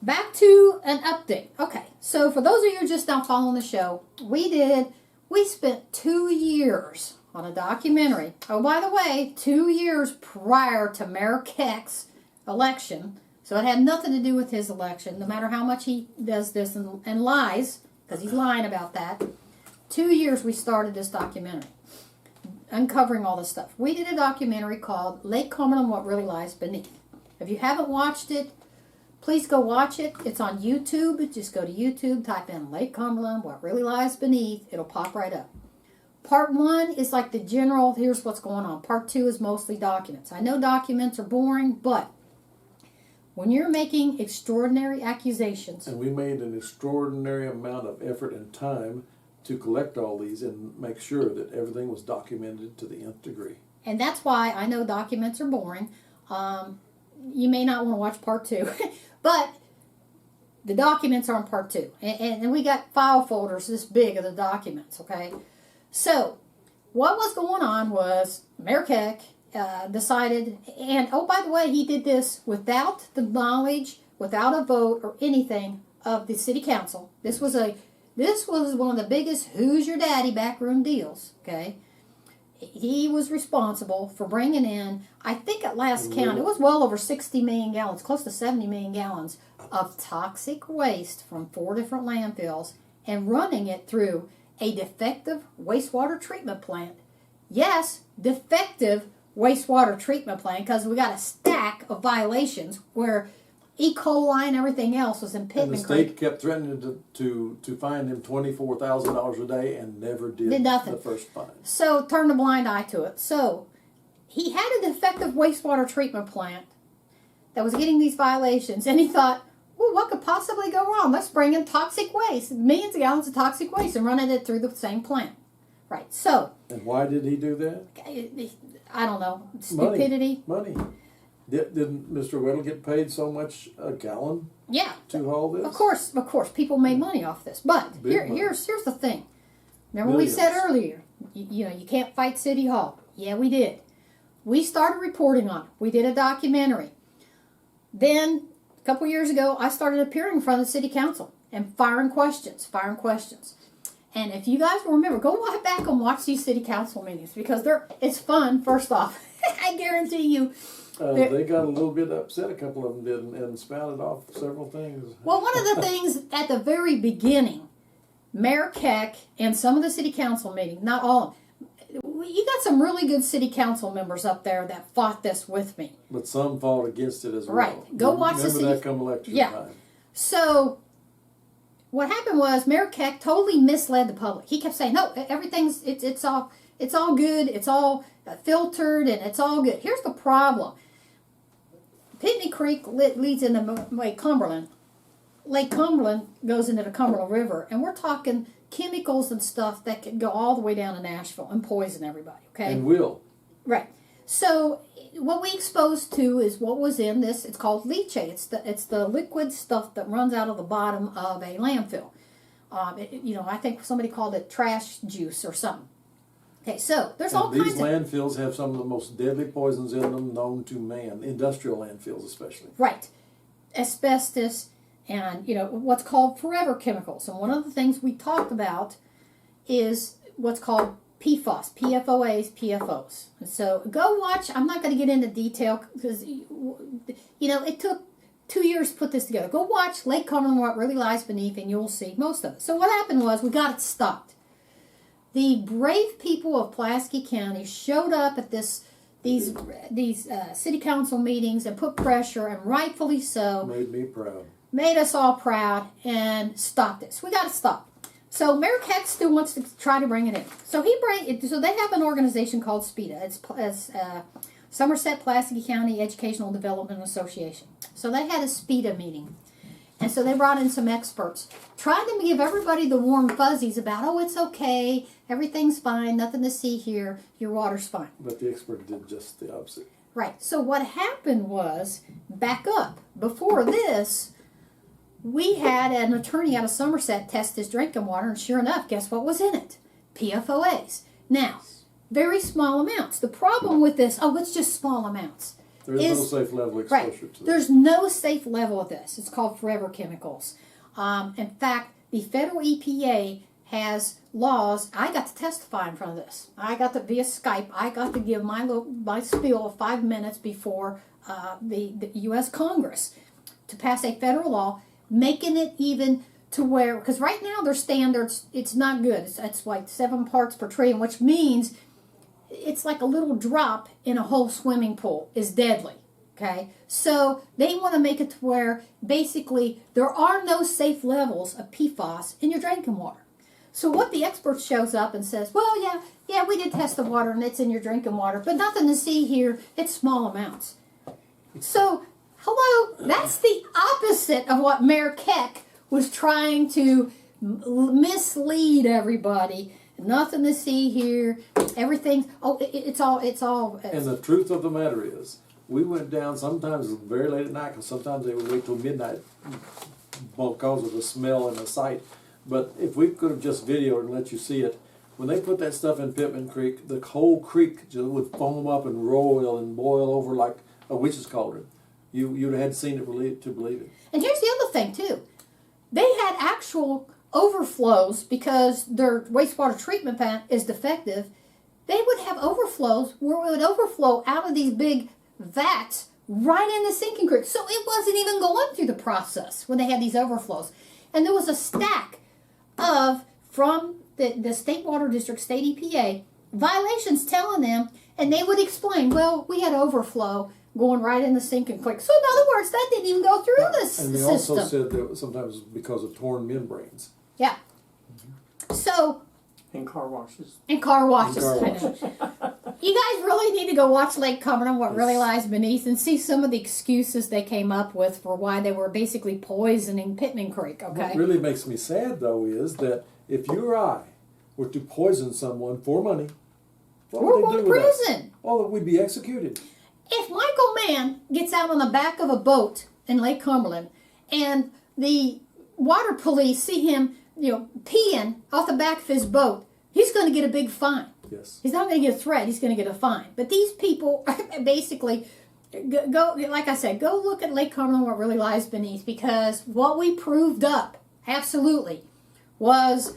Back to an update. Okay, so for those of you just now following the show, we spent 2 years on a documentary. Oh, by the way, 2 years prior to Mayor Keck's election. So it had nothing to do with his election, no matter how much he does this and lies, because he's lying about that. 2 years we started this documentary, uncovering all this stuff. We did a documentary called Lake Cumberland, What Really Lies Beneath. If you haven't watched it, please go watch it. It's on YouTube. Just go to YouTube, type in Lake Cumberland, What Really Lies Beneath. It'll pop right up. Part 1 is like the general, here's what's going on. Part 2 is mostly documents. I know documents are boring, but when you're making extraordinary accusations... And we made an extraordinary amount of effort and time to collect all these and make sure that everything was documented to the nth degree. And that's why I know documents are boring. You may not want to watch part 2, but the documents are on part 2. And we got file folders this big of the documents, okay? So, what was going on was Mayor Keck decided, and oh, by the way, he did this without the knowledge, without a vote or anything of the city council. This was one of the biggest who's your daddy backroom deals, okay? He was responsible for bringing in, I think at last count, it was well over 60 million gallons, close to 70 million gallons of toxic waste from 4 different landfills and running it through a defective wastewater treatment plant. Yes, defective wastewater treatment plant, because we got a stack of violations where E. coli and everything else was in Pittman Creek. And the state kept threatening to fine him $24,000 a day and never did nothing. The first fine. So turned a blind eye to it. So he had a defective wastewater treatment plant that was getting these violations, and he thought, well, what could possibly go wrong? Let's bring in toxic waste, millions of gallons of toxic waste, and running it through the same plant. Right, so. And why did he do that? I don't know. Stupidity. Money. Didn't Mr. Weddle get paid so much a gallon? Yeah. To haul this? Of course. People made money off this. But here's the thing. Remember we said earlier, you can't fight City Hall. Yeah, we did. We started reporting on it. We did a documentary. Then, a couple years ago, I started appearing in front of the city council and firing questions. And if you guys will remember, go right back and watch these city council meetings, because it's fun, first off. I guarantee you. They got a little bit upset, a couple of them did, and spouted off several things. Well, one of the things at the very beginning, Mayor Keck and some of the city council meetings, not all of them, you got some really good city council members up there that fought this with me. But some fought against it as well. Right. Go watch the city. Remember that come election time. So what happened was Mayor Keck totally misled the public. He kept saying, no, everything's, it's all good, it's all filtered, and it's all good. Here's the problem. Pitney Creek leads into Lake Cumberland. Lake Cumberland goes into the Cumberland River, and we're talking chemicals and stuff that could go all the way down to Nashville and poison everybody, okay? And will. Right. So what we exposed to is what was in this. It's called leachate. It's the liquid stuff that runs out of the bottom of a landfill. I think somebody called it trash juice or something. Okay, so there's all kinds of... These landfills have some of the most deadly poisons in them known to man, industrial landfills especially. Right. Asbestos, and what's called forever chemicals. And one of the things we talked about is what's called PFOS, PFOAs, PFOs. So go watch. I'm not going to get into detail because it took 2 years to put this together. Go watch Lake Cumberland, What Really Lies Beneath, and you'll see most of it. So what happened was we got it stopped. The brave people of Pulaski County showed up at these city council meetings and put pressure, and rightfully so. Made me proud. Made us all proud and stopped this. We got to stop. So Mayor Keck still wants to try to bring it in. So So they have an organization called SPEDA. It's Somerset Pulaski County Educational Development Association. So they had a SPEDA meeting. And so they brought in some experts, trying to give everybody the warm fuzzies about, oh, it's okay, everything's fine, nothing to see here, your water's fine. But the expert did just the opposite. Right. So what happened was, back up, before this, we had an attorney out of Somerset test his drinking water, and sure enough, guess what was in it? PFOAs. Now, very small amounts. The problem with this, it's just small amounts. There is no safe level exposure to this. There's no safe level of this. It's called forever chemicals. In fact, the federal EPA has laws. I got to testify in front of this. I got to, via Skype, I got to give my spiel of 5 minutes before the U.S. Congress to pass a federal law, making it even to where, because right now their standards, it's not good. It's like 7 parts per trillion, which means it's like a little drop in a whole swimming pool is deadly. Okay, so they want to make it to where basically there are no safe levels of PFOS in your drinking water. So what the expert shows up and says, well, yeah, we did test the water and it's in your drinking water, but nothing to see here. It's small amounts. So, hello, that's the opposite of what Mayor Keck was trying to mislead everybody. Nothing to see here. Everything. It's all. And the truth of the matter is, we went down sometimes very late at night, because sometimes they would wait till midnight because of the smell and the sight. But if we could have just videoed and let you see it, when they put that stuff in Pittman Creek, the whole creek just would foam up and roll and boil over like a witch's cauldron. You'd have had seen it to believe it. And here's the other thing too. They had actual overflows because their wastewater treatment plant is defective. They would have overflows where it would overflow out of these big vats right in the sinking creek. So it wasn't even going through the process when they had these overflows. And there was a stack from the State Water District, State EPA, violations telling them, and they would explain, well, we had overflow going right in the sinking creek. So in other words, that didn't even go through this system. And they also said that sometimes because of torn membranes. Yeah. So. And car washes. And car washes. You guys really need to go watch Lake Cumberland, What Really Lies Beneath, and see some of the excuses they came up with for why they were basically poisoning Pittman Creek, okay? What really makes me sad, though, is that if you or I were to poison someone for money, what would they do with us? Prison. Oh, we'd be executed. If Michael Mann gets out on the back of a boat in Lake Cumberland and the water police see him, peeing off the back of his boat, he's going to get a big fine. Yes. He's not going to get a threat. He's going to get a fine. But these people basically go, like I said, go look at Lake Cumberland, What Really Lies Beneath, because what we proved up, absolutely, was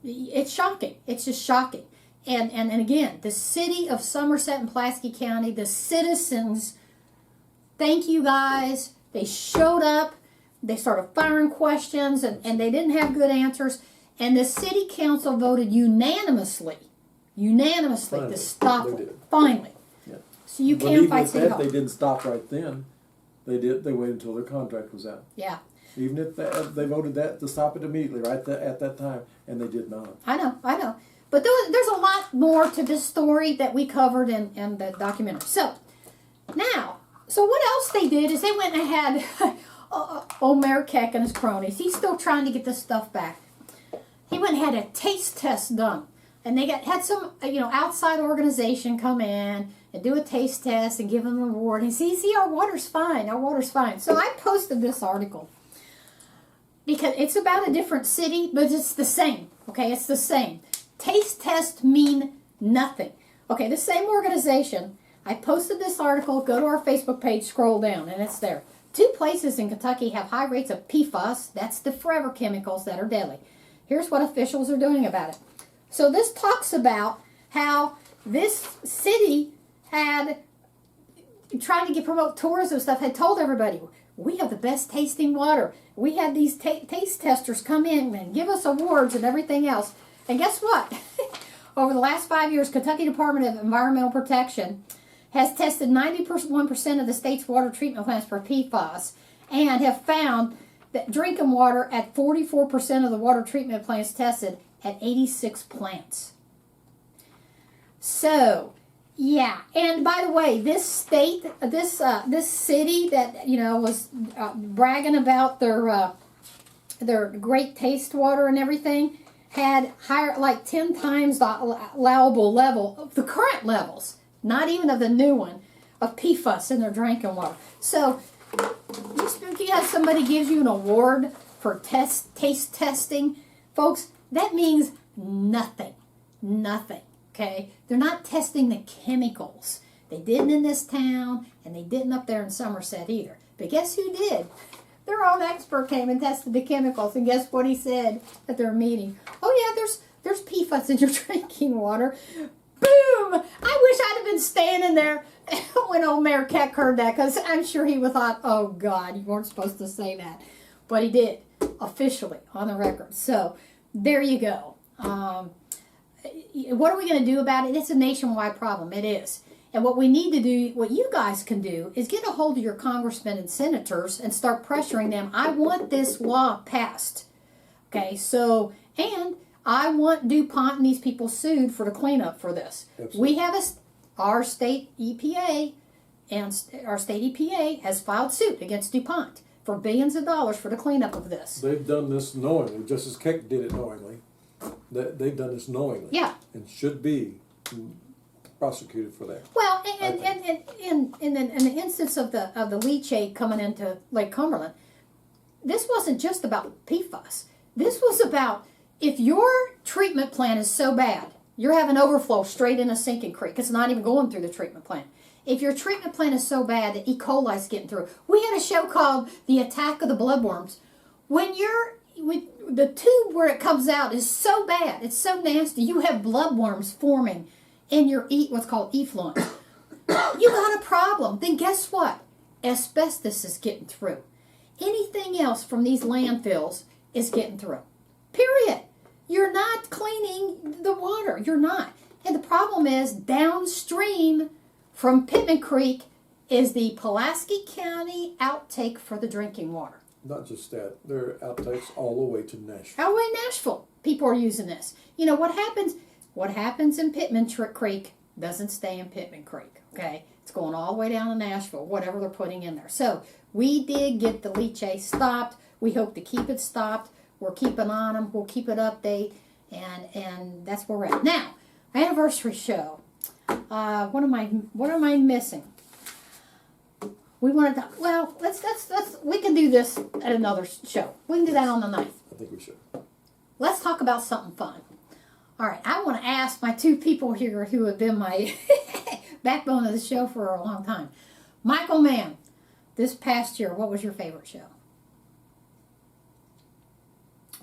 it's shocking. It's just shocking. And again, the city of Somerset and Pulaski County, the citizens, thank you guys. They showed up. They started firing questions, and they didn't have good answers. And the city council voted unanimously to stop it. Finally. Yeah. So you can't fight city hall. They didn't stop right then. They waited until their contract was out. Yeah. Even if they voted that to stop it immediately, right at that time, and they did not. I know. But there's a lot more to this story that we covered in the documentary. So what else they did is they went and had old Mayor Keck and his cronies. He's still trying to get this stuff back. He went and had a taste test done. And they had some outside organization come in and do a taste test and give them an award. And see, our water's fine. So I posted this article because it's about a different city, but it's the same. Okay, it's the same. Taste tests mean nothing. Okay, the same organization. I posted this article. Go to our Facebook page, scroll down, and it's there. 2 places in Kentucky have high rates of PFAS. That's the forever chemicals that are deadly. Here's what officials are doing about it. So this talks about how this city had, trying to promote tourism stuff, had told everybody, we have the best tasting water. We had these taste testers come in and give us awards and everything else. And guess what? Over the last 5 years, Kentucky Department of Environmental Protection has tested 91% of the state's water treatment plants for PFAS and have found that drinking water at 44% of the water treatment plants tested at 86 plants. So, yeah. And by the way, this state, this city that, you know, was bragging about their great taste water and everything, had higher, like 10 times the allowable level of the current levels, not even of the new one, of PFAS in their drinking water. So, just because somebody gives you an award for taste testing, folks, that means nothing. Nothing. Okay? They're not testing the chemicals. They didn't in this town, and they didn't up there in Somerset either. But guess who did? Their own expert came and tested the chemicals, and guess what he said at their meeting? Oh yeah, there's PFAS in your drinking water. Boom! I wish I'd have been standing there when old Mayor Keck heard that, because I'm sure he would have thought, oh God, you weren't supposed to say that. But he did, officially, on the record. So, there you go. What are we going to do about it? It's a nationwide problem. It is. And what we need to do, what you guys can do, is get a hold of your congressmen and senators and start pressuring them. I want this law passed. Okay, so, and I want DuPont and these people sued for the cleanup for this. Absolutely. We have our state EPA, and our state EPA has filed suit against DuPont for billions of dollars for the cleanup of this. They've done this knowingly, just as Keck did it knowingly. They've done this knowingly. Yeah. And should be prosecuted for that. Well, and in the instance of the leachate coming into Lake Cumberland, this wasn't just about PFAS. This was about, if your treatment plant is so bad, you're having overflow straight in a sinking creek. It's not even going through the treatment plant. If your treatment plant is so bad that E. coli is getting through. We had a show called The Attack of the Bloodworms. When the tube where it comes out is so bad, it's so nasty, you have bloodworms forming in your what's called effluent. You got a problem. Then guess what? Asbestos is getting through. Anything else from these landfills is getting through. Period. You're not cleaning the water. You're not. And the problem is, downstream from Pittman Creek is the Pulaski County outtake for the drinking water. Not just that. There are outtakes all the way to Nashville. All the way to Nashville. People are using this. You know, what happens in Pittman Creek doesn't stay in Pittman Creek, okay? It's going all the way down to Nashville, whatever they're putting in there. So, we did get the leachate stopped. We hope to keep it stopped. We're keeping on them. We'll keep it update, and that's where we're at. Now, anniversary show. What am I missing? We wanted to, well, let's we can do this at another show. We can do that on the 9th. I think we should. Let's talk about something fun. All right, I want to ask my 2 people here who have been my backbone of the show for a long time. Michael Mann, this past year, what was your favorite show?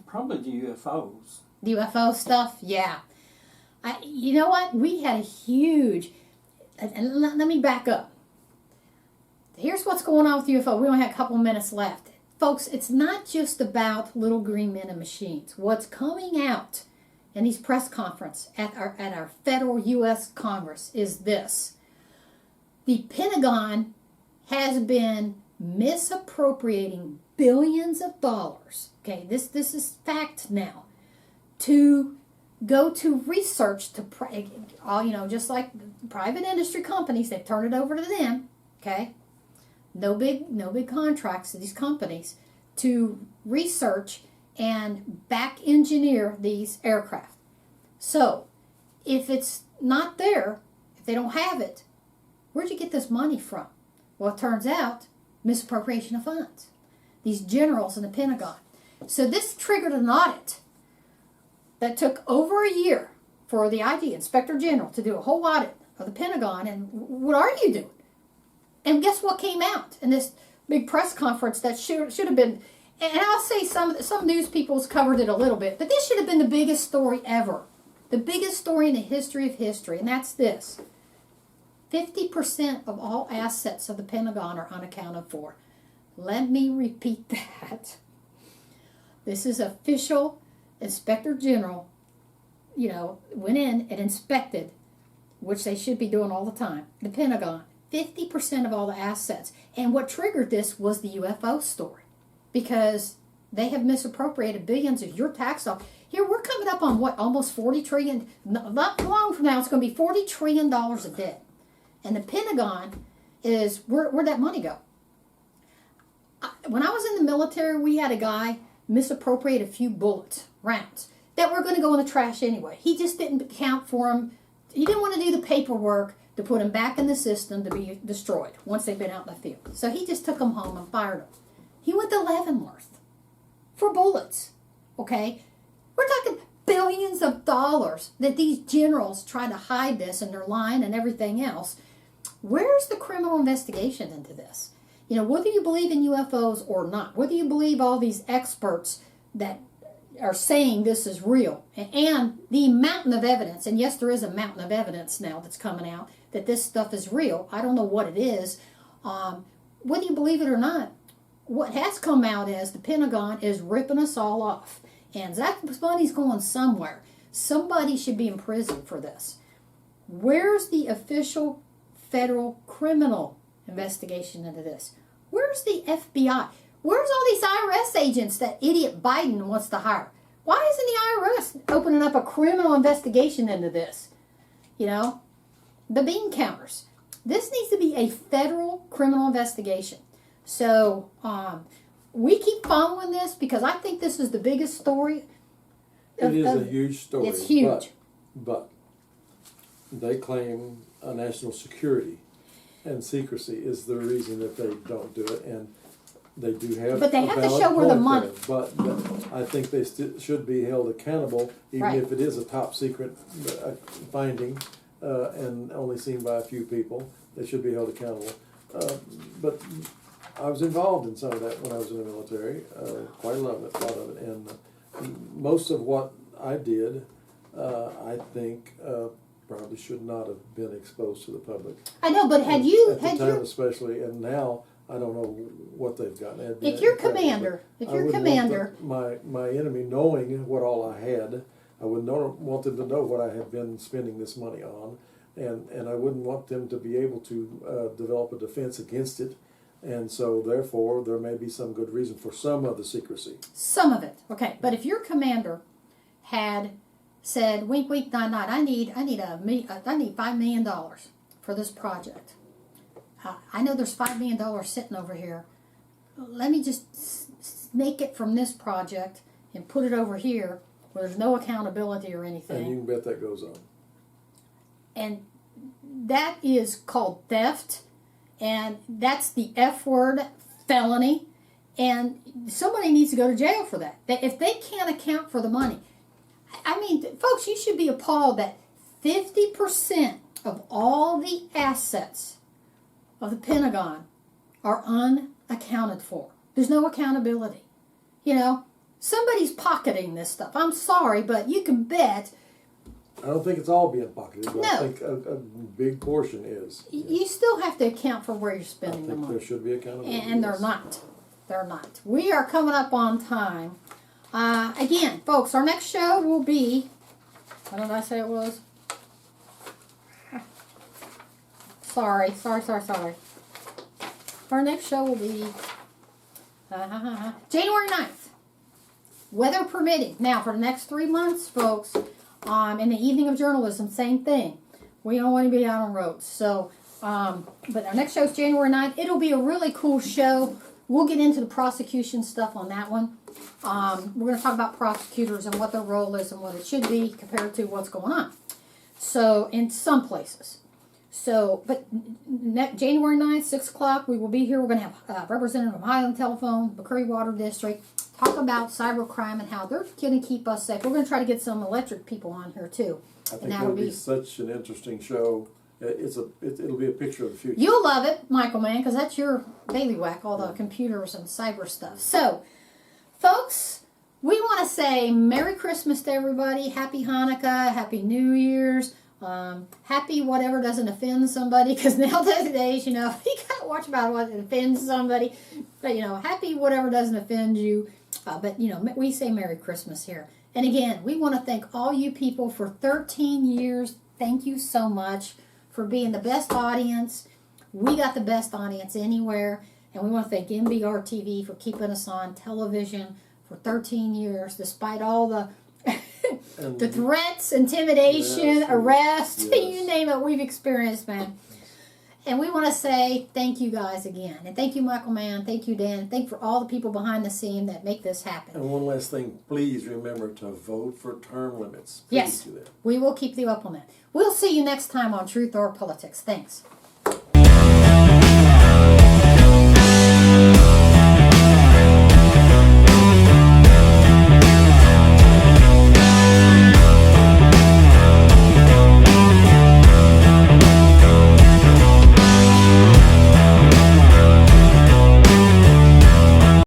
Probably the UFOs. The UFO stuff? Yeah. You know what? We had a huge, and let me back up. Here's what's going on with UFO. We only have a couple minutes left. Folks, it's not just about little green men and machines. What's coming out in these press conferences at our federal U.S. Congress is this. The Pentagon has been misappropriating billions of dollars. Okay, this is fact now. To go to research to, just like private industry companies, they've turned it over to them. Okay. No big contracts to these companies to research and back engineer these aircraft. So, if it's not there, if they don't have it, where'd you get this money from? Well, it turns out, misappropriation of funds. These generals in the Pentagon. So this triggered an audit that took over a year for the IG, Inspector General, to do a whole audit of the Pentagon and what are you doing? And guess what came out in this big press conference that should have been, and I'll say some news people's covered it a little bit, but this should have been the biggest story ever. The biggest story in the history of history, and that's this. 50% of all assets of the Pentagon are unaccounted for. Let me repeat that. This is official Inspector General, went in and inspected, which they should be doing all the time, the Pentagon. 50% of all the assets. And what triggered this was the UFO story. Because they have misappropriated billions of your tax dollars. Here, we're coming up on almost $40 trillion. Not long from now, it's going to be $40 trillion of debt. And the Pentagon is, where'd that money go? When I was in the military, we had a guy misappropriate a few bullets, rounds, that were going to go in the trash anyway. He just didn't account for them. He didn't want to do the paperwork to put them back in the system to be destroyed once they've been out in the field. So he just took them home and fired them. He went to Leavenworth for bullets, okay? We're talking billions of dollars that these generals try to hide this and they're lying and everything else. Where's the criminal investigation into this? Whether you believe in UFOs or not, whether you believe all these experts that are saying this is real, and the mountain of evidence, and yes, there is a mountain of evidence now that's coming out that this stuff is real. I don't know what it is. Whether you believe it or not, what has come out is the Pentagon is ripping us all off. And that money's going somewhere. Somebody should be in prison for this. Where's the official federal criminal investigation into this? Where's the FBI? Where's all these IRS agents that idiot Biden wants to hire? Why isn't the IRS opening up a criminal investigation into this? The bean counters. This needs to be a federal criminal investigation. So, we keep following this because I think this is the biggest story. It is a huge story. It's huge. But they claim national security and secrecy is the reason that they don't do it, and they do have. But they have to show where the money. But I think they should be held accountable, even Right. if it is a top secret finding and only seen by a few people. They should be held accountable. But I was involved in some of that when I was in the military. Quite a lot of it, and most of what I did, I think, probably should not have been exposed to the public. I know, but at the time, especially, and now I don't know what they've gotten. If your commander, my enemy knowing what all I had, I would want them to know what I had been spending this money on, and I wouldn't want them to be able to develop a defense against it. And so, therefore, there may be some good reason for some of the secrecy. Some of it, okay. But if your commander had said, "Wink, wink, nod, nod. I need $5 million for this project. I know there's $5 million sitting over here. Let me just make it from this project and put it over here where there's no accountability or anything." And you can bet that goes on. And that is called theft. And that's the F word, felony. And somebody needs to go to jail for that. If they can't account for the money. I mean, folks, you should be appalled that 50% of all the assets of the Pentagon are unaccounted for. There's no accountability. Somebody's pocketing this stuff. I'm sorry, but you can bet. I don't think it's all being pocketed, but No. I think a big portion is. You still have to account for where you're spending the I think money. there should be accountability. And they're not. They're not. We are coming up on time. Again, folks, our next show will be, what did I say it was? Sorry. Our next show will be January 9th. Weather permitting. Now, for the next 3 months, folks, in the evening of journalism, same thing. We don't want to be out on roads. So, but our next show is January 9th. It'll be a really cool show. We'll get into the prosecution stuff on that one. We're going to talk about prosecutors and what their role is and what it should be compared to what's going on. So, in some places. So, but January 9th, 6 o'clock, we will be here. We're going to have Representative from Highland Telephone, McCurry Water District, talk about cybercrime and how they're going to keep us safe. We're going to try to get some electric people on here, too. I think it'll be such an interesting show It'll be a picture of the future. You'll love it, Michael Mann, because that's your bailiwick, all the computers and cyber stuff. So, folks, we want to say Merry Christmas to everybody, Happy Hanukkah, Happy New Year's, happy whatever doesn't offend somebody, because nowadays, you know, you got to watch about what offends somebody, but, you know, happy whatever doesn't offend you, but, you know, we say Merry Christmas here. And again, we want to thank all you people for 13 years. Thank you so much for being the best audience. We got the best audience anywhere. And we want to thank MBR TV for keeping us on television for 13 years, despite all the the threats, intimidation, arrest, you name it, we've experienced, man. And we want to say thank you guys again. And thank you, Michael Mann. Thank you, Dan. Thank you for all the people behind the scene that make this happen. And one last thing, please remember to vote for term limits. Please yes, do that. We will keep you up on that. We'll see you next time on Truth or Politics. Thanks.